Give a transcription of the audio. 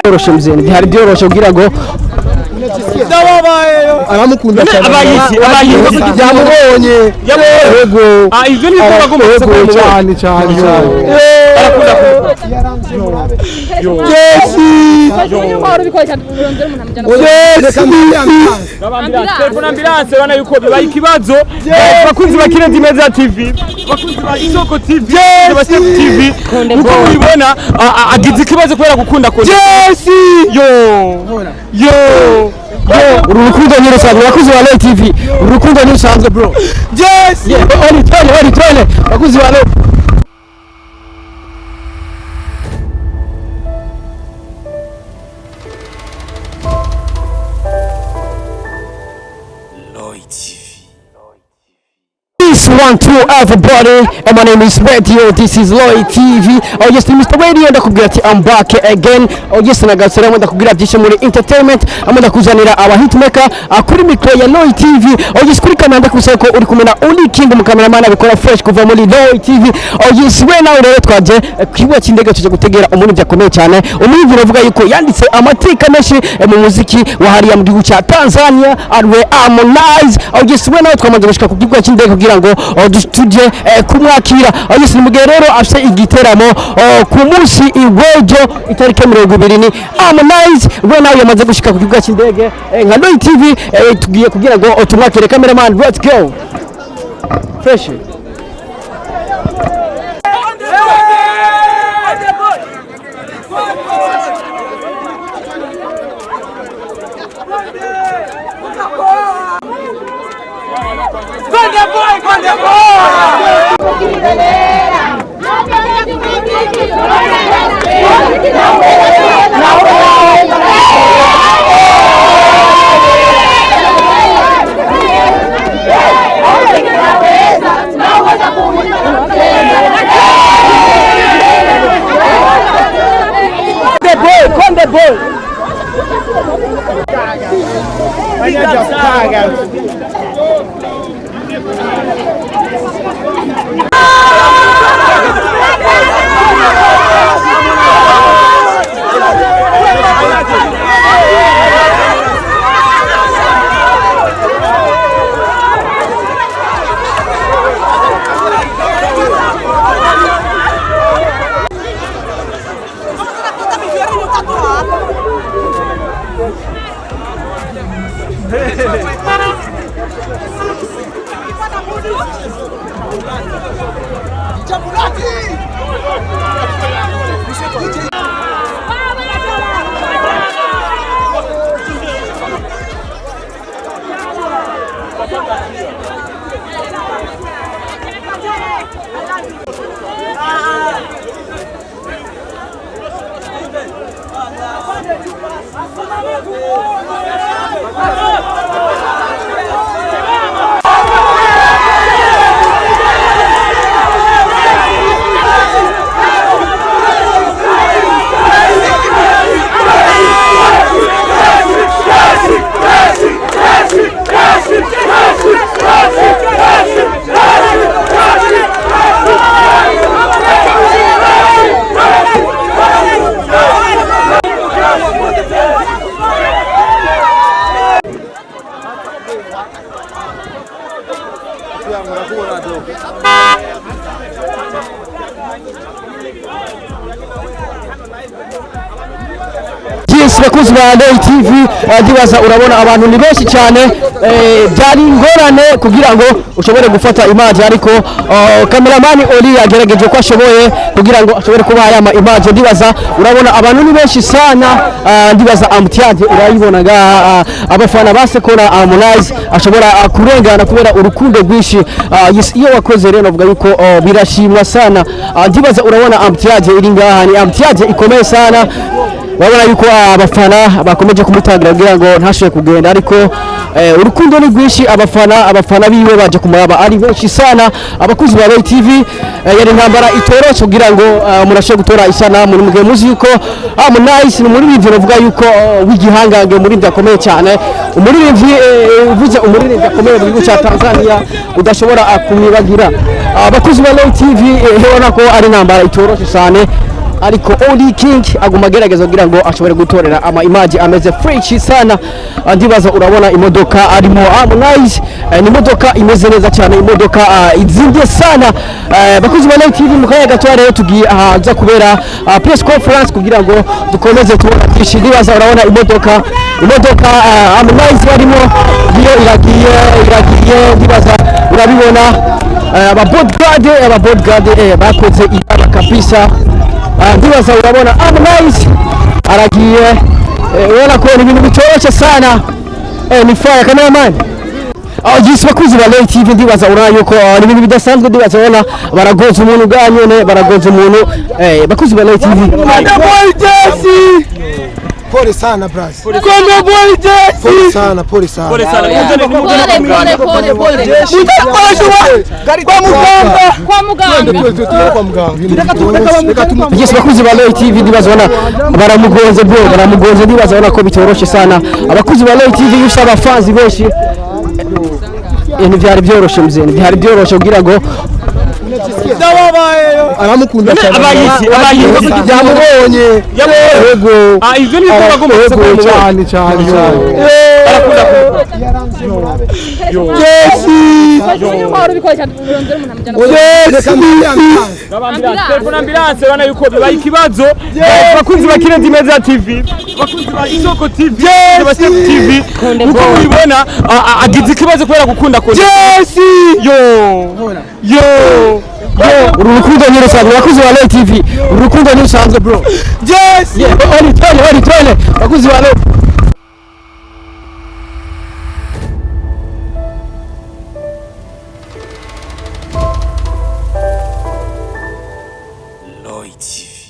byoroshe mzeni hari byoroshe kugira ngo aramukunda cyane abayiki byamubonye yego ivyo ni byo bagomba cyane cyane arakunda telefone ambulance bana yuko bibaye ikibazo bakunzi bakire Dimeza TV bakunzi ba Isoko TV ba Step TV uko mubibona agize ikibazo kubera gukunda ko yo urukundo ni rusanzwe bakuzi wa Loy TV urukundo ni rusanzwe bro oli tole bakuzi wa Loy TV. 1, 2 everybody, and my name is Radio, this is Loy TV. Oh yes, Mr. Radio ndakubwira ati I'm back again. Oh yes, nagasera mu ndakubwira byinshi muri entertainment, amanda kuzanira aba hitmaker kuri micro ya Loy TV. Oh yes, kuri kamera ndakusaba ko uri kumena Oli King mu cameraman abikora fresh kuva muri Loy TV. Oh yes, we nawe rero twaje kwibuka cy'indege tuje gutegera umuntu byakomeye cyane. Umuntu uravuga yuko yanditse amateka menshi mu muziki wa hariya mu gihugu cya Tanzania, ariwe Harmonize. Oh yes, we nawe twamaze gushika ku kibuga cy'indege kugira ngo tuje kumwakira. Yes, rero afite igiteramo ku munsi iwejo itariki 20 Harmonize we nawe yamaze gushika ku kibuga cy'indege nka Loy TV tugiye kugira ngo tumwakire. Cameraman, let's go. Fresh Konde boy. Bakuzi ba Loy TV ndibaza urabona abantu ni benshi cyane byari ingorane kugira ngo ushobore gufata image ariko cameraman Oli yagerageje ko ashoboye kugira ngo ashobore kuba yama image. Ndibaza urabona abantu ni benshi sana, ndibaza amtiaje urayibonaga abafana basekora Harmonize ashobora kurengana kubera urukundo rwishi. Iyo wakoze rero navuga yuko birashimwa sana. Ndibaza urabona amtiaje iri ngaha ni amtiaje ikomeye sana. Wabona yuko abafana bakomeje kumutangira kugira ngo ntashobore kugenda ariko urukundo ni rwishi. Abafana biwe baje kumuraba ari benshi sana. Abakuzi ba Loy TV yari intambara itoroshe kugira ngo murashe gutora isana muri mugihe muzi yuko Harmonize ni umuririmbyi bavuga yuko w'igihangange, umuririmbyi akomeye cyane, umuririmbyi uvuze umuririmbyi akomeye mu gihugu cya Tanzania udashobora kumwibagira. Abakuzi ba Loy TV hebona ko ari intambara itoroshe cyane ariko Oli King aguma agerageza kugira ngo ashobore gutorera ama image ameze fresh sana. Ndibaza urabona imodoka arimo Harmonize, ni imodoka imeze neza cyane, imodoka izimbye sana. Bakuzi ba Live TV mu kanya gato rero tugiye ahaza kubera press conference kugira ngo dukomeze tubona byinshi. Ndibaza urabona imodoka Harmonize barimo iyo iragiye ndibaza urabibona aba bodyguard bakoze ibara kabisa. Ndibaza urabona Harmonize aragiye, ubona ko ni ibintu bitoroshye sana. Ni fire cameraman. Jisi bakuzi ba Live TV ndibaza urabona yuko ni ibintu bidasanzwe. Ndibaza urabona baragoza umuntu ganyene, baragoza umuntu bakuzi ba Live TV. Pole sana bras. Konde boy Jesse. Pole sana. Pole sana. Pole. Kwa muganga. Jisi bakuzi ba Live TV ndibaza urabona baramugonze bro, baramugonze. Ndibaza urabona ko bitoroshe sana. Abakuzi ba Live TV yufite abafanzi benshi. Ntibyari byoroshe mzee, ntibyari byoroshe kugira ngo aramukunda cyane. Abayiki Yamubonye. yego. Ivyo ni byo bagomba cyane. barakunda. Telefone ambulance bana yuko bibaye ikibazo. Bakunzi ba Kirenzi Media TV, bakunzi ba Isoko TV, ba Step TV, uko mubibona agize ikibazo kubera gukunda ko Uru rukundo ni rusanzwe bakuzi ba Live TV. Uru rukundo ni rusanzwe bro. Oli tole bakuzi ba Live. Lloyd TV.